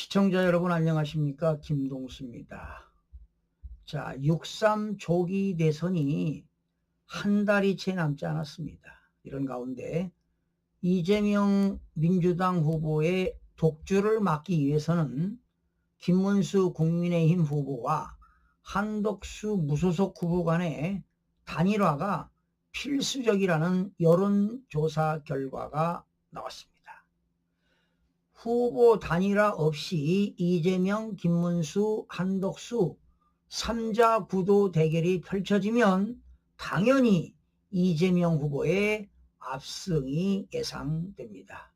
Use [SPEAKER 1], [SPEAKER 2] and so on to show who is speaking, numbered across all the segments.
[SPEAKER 1] 시청자 여러분 안녕하십니까? 김동수입니다. 자, 6.3 조기 대선이 한 달이 채 남지 않았습니다. 이런 가운데 이재명 민주당 후보의 독주를 막기 위해서는 김문수 국민의힘 후보와 한덕수 무소속 후보 간의 단일화가 필수적이라는 여론조사 결과가 나왔습니다. 후보 단일화 없이 이재명, 김문수, 한덕수 3자 구도 대결이 펼쳐지면 당연히 이재명 후보의 압승이 예상됩니다.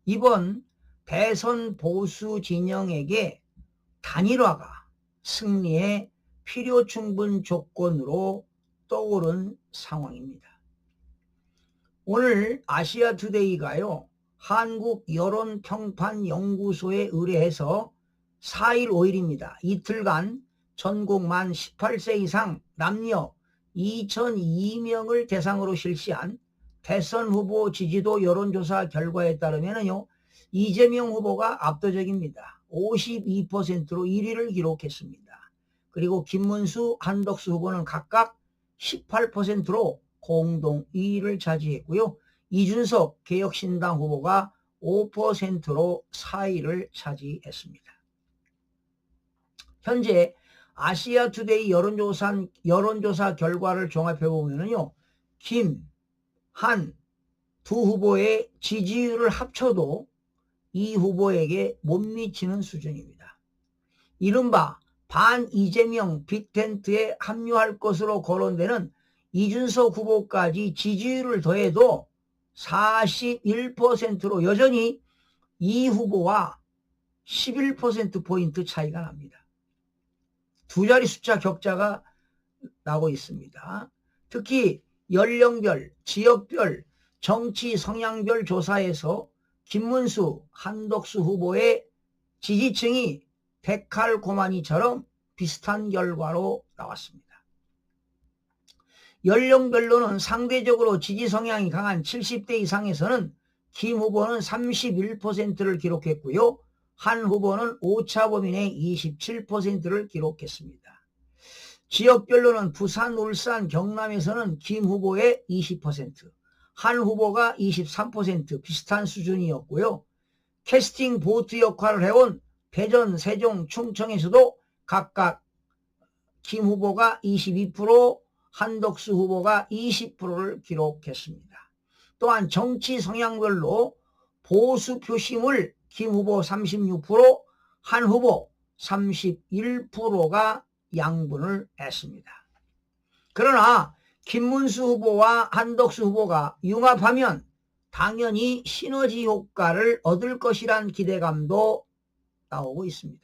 [SPEAKER 1] 이번 대선 보수 진영에게 단일화가 승리의 필요 충분 조건으로 떠오른 상황입니다. 오늘 아시아투데이가요, 한국여론평판연구소에 의뢰해서 4일 5일입니다. 이틀간 전국 만 18세 이상 남녀 2002명을 대상으로 실시한 대선 후보 지지도 여론조사 결과에 따르면요, 이재명 후보가 압도적입니다. 52%로 1위를 기록했습니다. 그리고 김문수, 한덕수 후보는 각각 18%로 공동 2위를 차지했고요. 이준석 개혁신당 후보가 5%로 4위를 차지했습니다. 현재 아시아투데이 여론조사 결과를 종합해보면요, 김, 한 두 후보의 지지율을 합쳐도 이 후보에게 못 미치는 수준입니다. 이른바 반 이재명 빅텐트에 합류할 것으로 거론되는 이준석 후보까지 지지율을 더해도 41%로 여전히 이 후보와 11%포인트 차이가 납니다. 두 자리 숫자 격차가 나고 있습니다. 특히 연령별, 지역별, 정치 성향별 조사에서 김문수, 한덕수 후보의 지지층이 데칼코마니처럼 비슷한 결과로 나왔습니다. 연령별로는 상대적으로 지지 성향이 강한 70대 이상에서는 김 후보는 31%를 기록했고요. 한 후보는 오차범위내 27%를 기록했습니다. 지역별로는 부산, 울산, 경남에서는 김 후보의 20%, 한 후보가 23% 비슷한 수준이었고요. 캐스팅 보트 역할을 해온 대전, 세종, 충청에서도 각각 김 후보가 22%, 한덕수 후보가 20%를 기록했습니다. 또한 정치 성향별로 보수 표심을 김 후보 36%, 한 후보 31%가 양분을 했습니다. 그러나 김문수 후보와 한덕수 후보가 융합하면 당연히 시너지 효과를 얻을 것이란 기대감도 나오고 있습니다.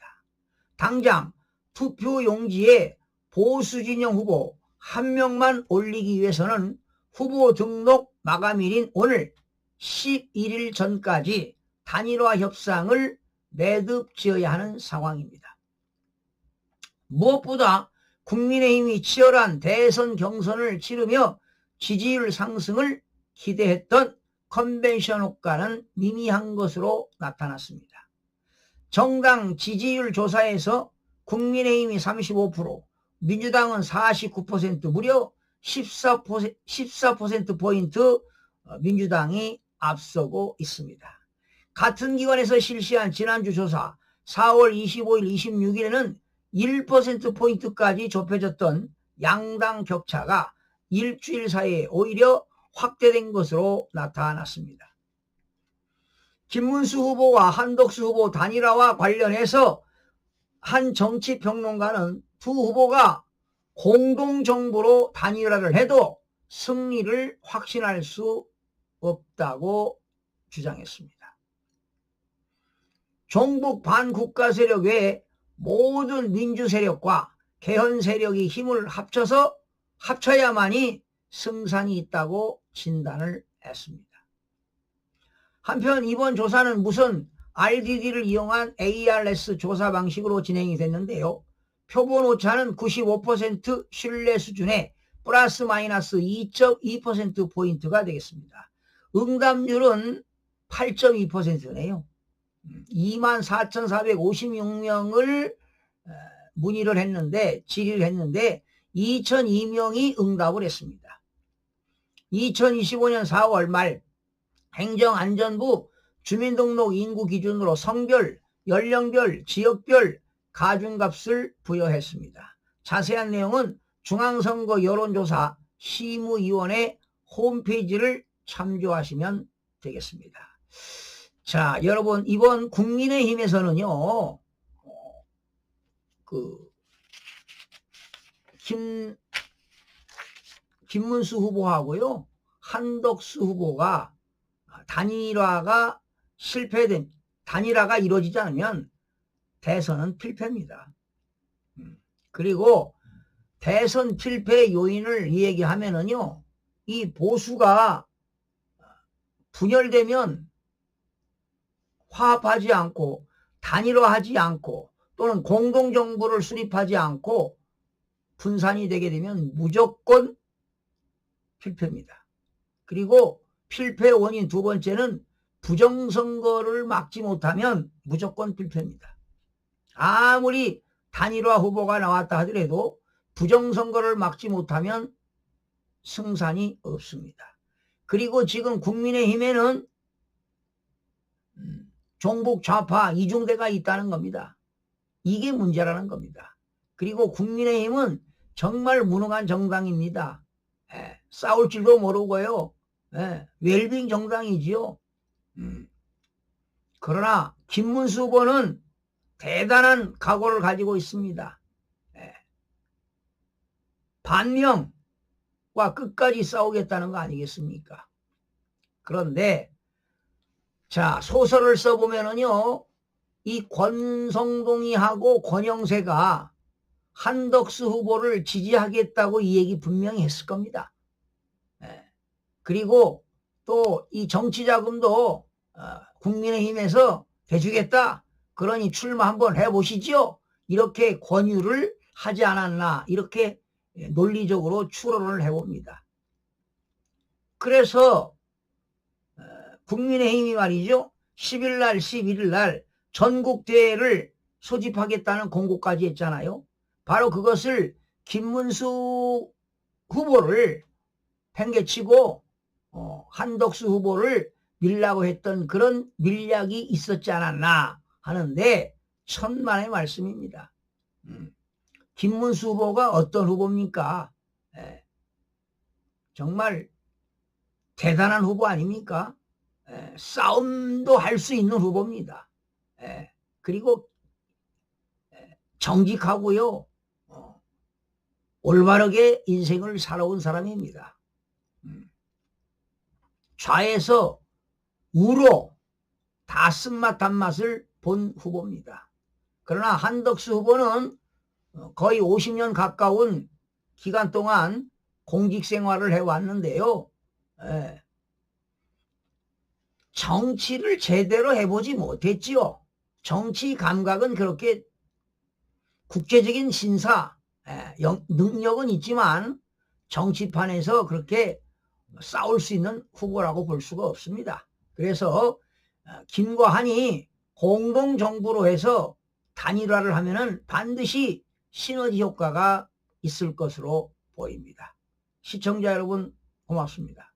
[SPEAKER 1] 당장 투표 용지에 보수 진영 후보 한 명만 올리기 위해서는 후보 등록 마감일인 오늘 11일 전까지 단일화 협상을 매듭 지어야 하는 상황입니다. 무엇보다 국민의힘이 치열한 대선 경선을 치르며 지지율 상승을 기대했던 컨벤션 효과는 미미한 것으로 나타났습니다. 정당 지지율 조사에서 국민의힘이 35%, 민주당은 49%, 무려 14%포인트 민주당이 앞서고 있습니다. 같은 기관에서 실시한 지난주 조사 4월 25일, 26일에는 1%포인트까지 좁혀졌던 양당 격차가 일주일 사이에 오히려 확대된 것으로 나타났습니다. 김문수 후보와 한덕수 후보 단일화와 관련해서 한 정치평론가는 두 후보가 공동정부로 단일화를 해도 승리를 확신할 수 없다고 주장했습니다. 종북 반국가 세력 외에 모든 민주 세력과 개헌 세력이 힘을 합쳐야만이 승산이 있다고 진단을 했습니다. 한편 이번 조사는 무슨 RDD를 이용한 ARS 조사 방식으로 진행이 됐는데요. 표본 오차는 95% 신뢰 수준의 플러스 마이너스 2.2%포인트가 되겠습니다. 응답률은 8.2%네요. 24,456명을 문의를 했는데, 질의를 했는데 2,002명이 응답을 했습니다. 2025년 4월 말 행정안전부 주민등록 인구 기준으로 성별, 연령별, 지역별 가중값을 부여했습니다. 자세한 내용은 중앙선거 여론조사 심의위원회 홈페이지를 참조하시면 되겠습니다. 자, 여러분, 이번 국민의힘에서는요, 김문수 후보하고요, 한덕수 후보가 단일화가 이루어지지 않으면 대선은 필패입니다. 그리고 대선 필패 요인을 얘기하면은요, 이 보수가 분열되면 화합하지 않고 단일화하지 않고 또는 공동정부를 수립하지 않고 분산이 되게 되면 무조건 필패입니다. 그리고 필패 원인 두 번째는 부정선거를 막지 못하면 무조건 필패입니다. 아무리 단일화 후보가 나왔다 하더라도 부정선거를 막지 못하면 승산이 없습니다. 그리고 지금 국민의힘에는 종북 좌파 이중대가 있다는 겁니다. 이게 문제라는 겁니다. 그리고 국민의힘은 정말 무능한 정당입니다. 싸울 줄도 모르고요. 웰빙 정당이지요. 그러나 김문수 후보는 대단한 각오를 가지고 있습니다. 반명과 끝까지 싸우겠다는 거 아니겠습니까? 그런데 자, 소설을 써보면은요, 이 권성동이하고 권영세가 한덕수 후보를 지지하겠다고 이 얘기 분명히 했을 겁니다. 그리고 또 이 정치자금도 국민의힘에서 대주겠다. 그러니 출마 한번 해보시죠. 이렇게 권유를 하지 않았나, 이렇게 논리적으로 추론을 해봅니다. 그래서 국민의힘이 말이죠, 10일날 11일날 전국대회를 소집하겠다는 공고까지 했잖아요. 바로 그것을 김문수 후보를 팽개치고 한덕수 후보를 밀라고 했던 그런 밀약이 있었지 않았나 하는데 천만의 말씀입니다. 김문수 후보가 어떤 후보입니까? 정말 대단한 후보 아닙니까? 싸움도 할 수 있는 후보입니다. 그리고 정직하고요, 올바르게 인생을 살아온 사람입니다. 좌에서 우로 다 쓴맛 단맛을 본 후보입니다. 그러나 한덕수 후보는 거의 50년 가까운 기간 동안 공직 생활을 해왔는데요, 정치를 제대로 해보지 못했지요. 정치 감각은 그렇게 국제적인 신사, 능력은 있지만 정치판에서 그렇게 싸울 수 있는 후보라고 볼 수가 없습니다. 그래서 김과 한이 공동정부로 해서 단일화를 하면은 반드시 시너지 효과가 있을 것으로 보입니다. 시청자 여러분, 고맙습니다.